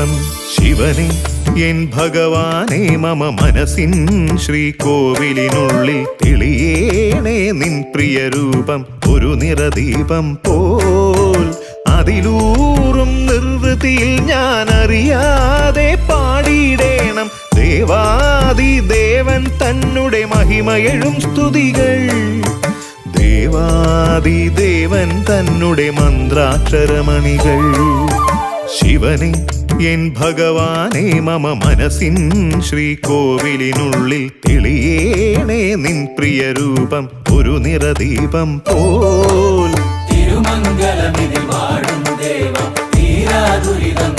പ്രിയരൂപം. ശിവനെ എൻ ഭഗവാനെ മമ മനസ്സിൻ ശ്രീകോവിലിനുള്ളിൽ തെളിയേണേ നിൻ പ്രിയരൂപം. ഒരു നിറദീപം പോൽ അതിലൂറും നിർവൃതിയിൽ ഞാൻ അറിയാതെ പാടിയിടേണം ദേവാദിദേവൻ തന്നുടെ മഹിമയെഴും സ്തുതികൾ. ദേവാദിദേവൻ തന്നുടെ മന്ത്രാക്ഷരമണികൾ. ശിവനെ എൻ ഭഗവാനെ മമ മനസ്സിൻ ശ്രീകോവിലിനുള്ളിൽ തെളിയേണേ നിൻ പ്രിയരൂപം. ഒരു നിറദീപം പോൽ തിരുമംഗലമിതിൽ വാഴും ദേവ തീരാ ദുരിതം